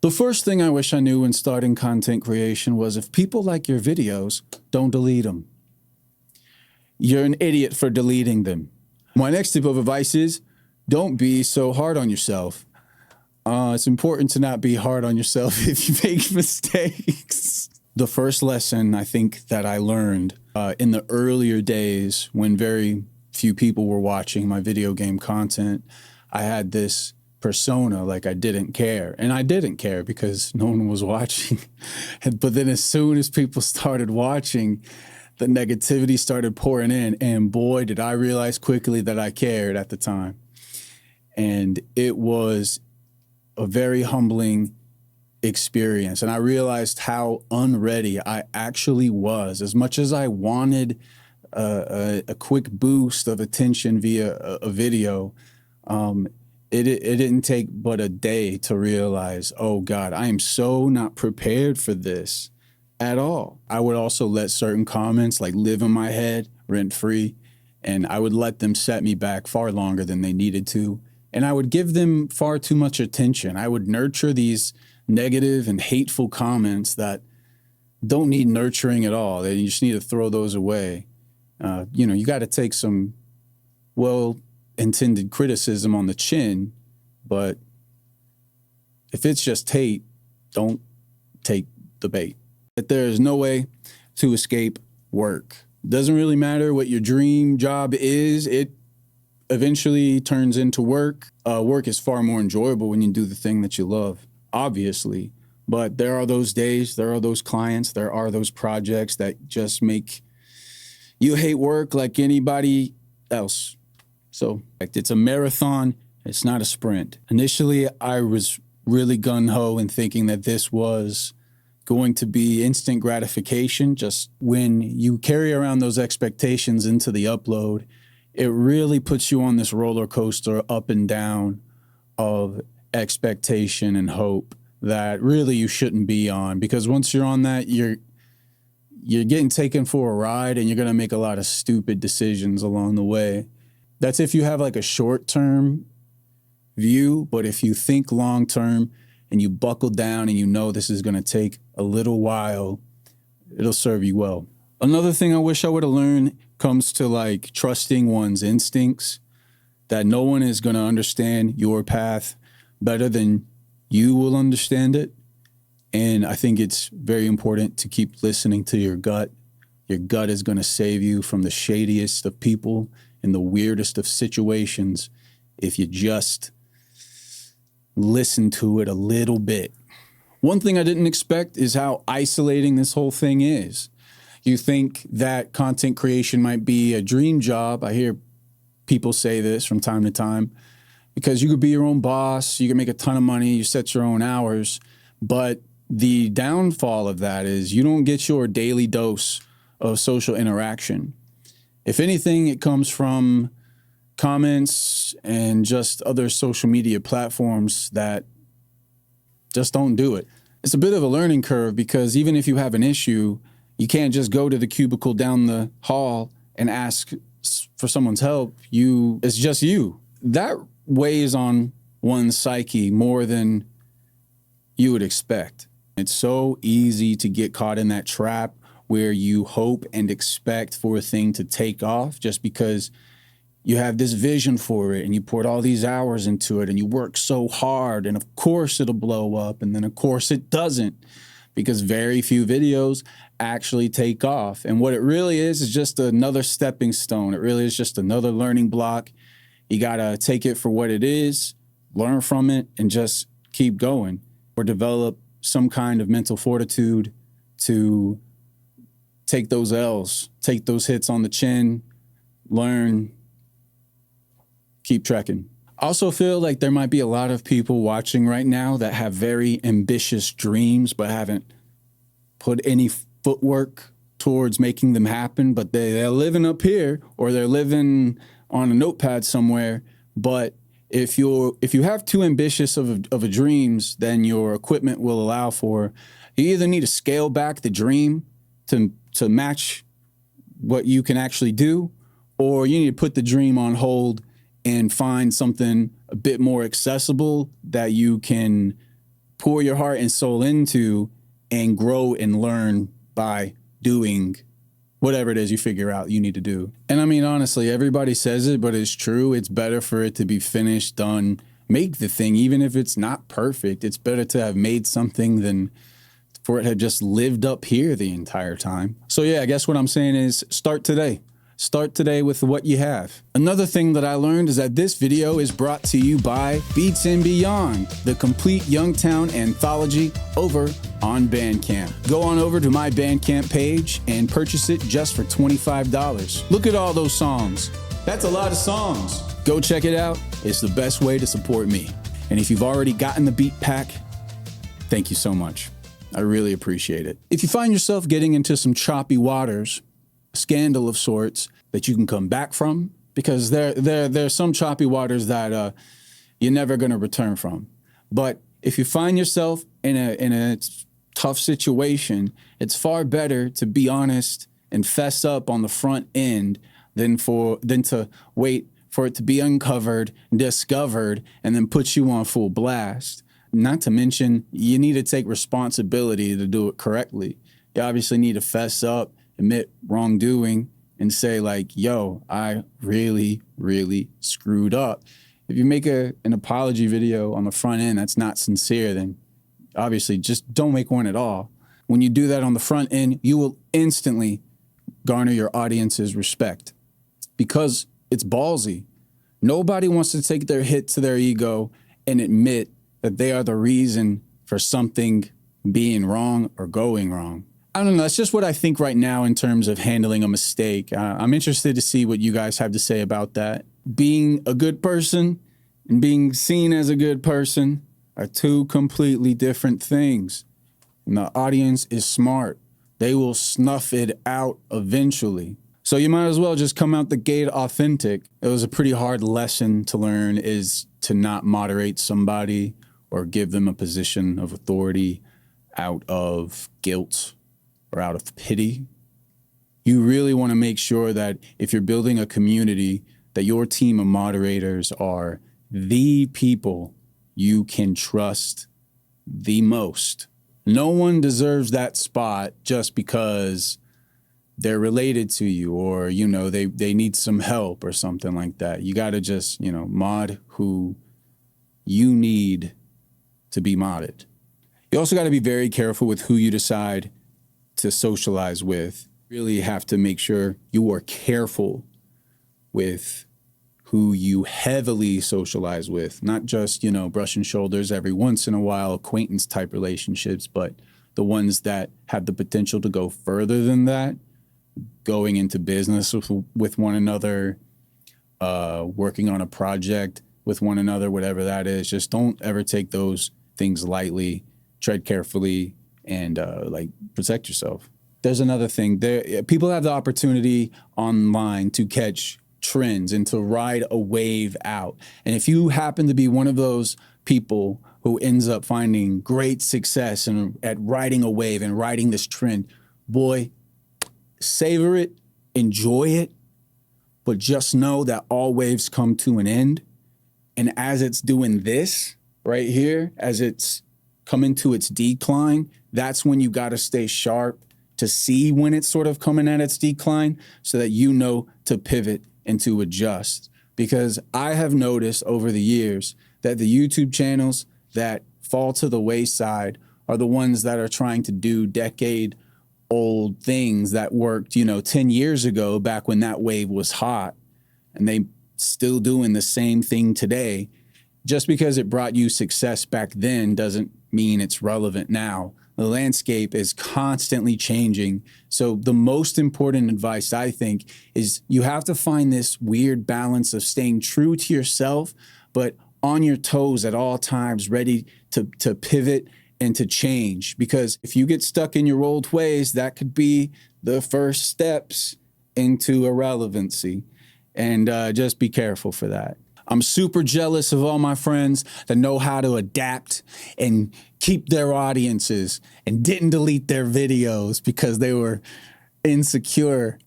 The first thing I wish I knew when starting content creation was if people like your videos, don't delete them. You're an idiot for deleting them. My next tip of advice is don't be so hard on yourself. It's important to not be hard on yourself if you make mistakes. The first lesson I think that I learned in the earlier days when very few people were watching my video game content, I had this persona like I didn't care. And I didn't care because no one was watching. But then as soon as people started watching, the negativity started pouring in. And boy, did I realize quickly that I cared at the time. And it was a very humbling experience. And I realized how unready I actually was. As much as I wanted a quick boost of attention via a video, it didn't take but a day to realize, oh God, I am so not prepared for this at all. I would also let certain comments like live in my head rent free, and I would let them set me back far longer than they needed to. And I would give them far too much attention. I would nurture these negative and hateful comments that don't need nurturing at all. You just need to throw those away. You got to take some well-intended criticism on the chin, but if it's just hate, don't take the bait. That there is no way to escape work. Doesn't really matter what your dream job is. It eventually turns into work. Work is far more enjoyable when you do the thing that you love, obviously. But there are those days, there are those clients, there are those projects that just make you hate work like anybody else. So it's a marathon, it's not a sprint. Initially, I was really gung-ho in thinking that this was going to be instant gratification. Just when you carry around those expectations into the upload, it really puts you on this roller coaster up and down of expectation and hope that really you shouldn't be on. Because once you're on that, you're getting taken for a ride and you're going to make a lot of stupid decisions along the way. That's if you have like a short-term view, but if you think long-term and you buckle down and you know this is going to take a little while, it'll serve you well. Another thing I wish I would have learned comes to like trusting one's instincts, that no one is going to understand your path better than you will understand it. And I think it's very important to keep listening to your gut. Your gut is going to save you from the shadiest of people in the weirdest of situations if you just listen to it a little bit. One thing I didn't expect is how isolating this whole thing is. You think that content creation might be a dream job. I hear people say this from time to time, because you could be your own boss, you can make a ton of money, you set your own hours, but the downfall of that is you don't get your daily dose of social interaction. If anything, it comes from comments and just other social media platforms that just don't do it. It's a bit of a learning curve, because even if you have an issue, you can't just go to the cubicle down the hall and ask for someone's help. It's just you. That weighs on one's psyche more than you would expect. It's so easy to get caught in that trap where you hope and expect for a thing to take off just because you have this vision for it and you poured all these hours into it and you work so hard, and of course it'll blow up, and then of course it doesn't, because very few videos actually take off. And what it really is just another stepping stone. It really is just another learning block. You gotta take it for what it is, learn from it, and just keep going, or develop some kind of mental fortitude to take those L's, take those hits on the chin, learn, keep trekking. I also feel like there might be a lot of people watching right now that have very ambitious dreams but haven't put any footwork towards making them happen, but they're living up here or they're living on a notepad somewhere. But if you have too ambitious of a dreams, then your equipment will allow for, you either need to scale back the dream to match what you can actually do, or you need to put the dream on hold and find something a bit more accessible that you can pour your heart and soul into and grow and learn by doing whatever it is you figure out you need to do. And I mean, honestly, everybody says it, but it's true. It's better for it to be finished, done, make the thing, even if it's not perfect. It's better to have made something than for it to have just lived up here the entire time. So yeah, I guess what I'm saying is start today. Start today with what you have. Another thing that I learned is that this video is brought to you by Beats and Beyond, the complete Yungtown anthology over on Bandcamp. Go on over to my Bandcamp page and purchase it just for $25. Look at all those songs. That's a lot of songs. Go check it out. It's the best way to support me. And if you've already gotten the beat pack, thank you so much. I really appreciate it. If you find yourself getting into some choppy waters, scandal of sorts that you can come back from, because there's some choppy waters that you're never going to return from. But if you find yourself in a tough situation, it's far better to be honest and fess up on the front end than to wait for it to be uncovered, discovered, and then put you on full blast. Not to mention, you need to take responsibility to do it correctly. You obviously need to fess up, admit wrongdoing, and say like, yo, I really, really screwed up. If you make an apology video on the front end that's not sincere, then obviously just don't make one at all. When you do that on the front end, you will instantly garner your audience's respect because it's ballsy. Nobody wants to take their hit to their ego and admit that they are the reason for something being wrong or going wrong. I don't know. That's just what I think right now in terms of handling a mistake. I'm interested to see what you guys have to say about that. Being a good person and being seen as a good person are two completely different things. And the audience is smart. They will snuff it out eventually. So you might as well just come out the gate authentic. It was a pretty hard lesson to learn, is to not moderate somebody or give them a position of authority out of guilt or out of pity. You really want to make sure that if you're building a community, that your team of moderators are the people you can trust the most. No one deserves that spot just because they're related to you or, you know, they need some help or something like that. You got to just, you know, mod who you need to be modded. You also got to be very careful with who you decide to socialize with. Really have to make sure you are careful with who you heavily socialize with, not just, you know, brushing shoulders every once in a while, acquaintance type relationships, but the ones that have the potential to go further than that, going into business with one another, working on a project with one another, whatever that is. Just don't ever take those things lightly, tread carefully, and like protect yourself. There's another thing. People have the opportunity online to catch trends and to ride a wave out. And if you happen to be one of those people who ends up finding great success at riding a wave and riding this trend, boy, savor it, enjoy it, but just know that all waves come to an end. And as it's doing this right here, as it's coming to its decline, that's when you got to stay sharp to see when it's sort of coming at its decline so that you know to pivot and to adjust. Because I have noticed over the years that the YouTube channels that fall to the wayside are the ones that are trying to do decade-old things that worked, you know, 10 years ago, back when that wave was hot, and they still doing the same thing today. Just because it brought you success back then doesn't mean it's relevant now. The landscape is constantly changing. So the most important advice, I think, is you have to find this weird balance of staying true to yourself, but on your toes at all times, ready to pivot and to change. Because if you get stuck in your old ways, that could be the first steps into irrelevancy. And just be careful for that. I'm super jealous of all my friends that know how to adapt and keep their audiences and didn't delete their videos because they were insecure.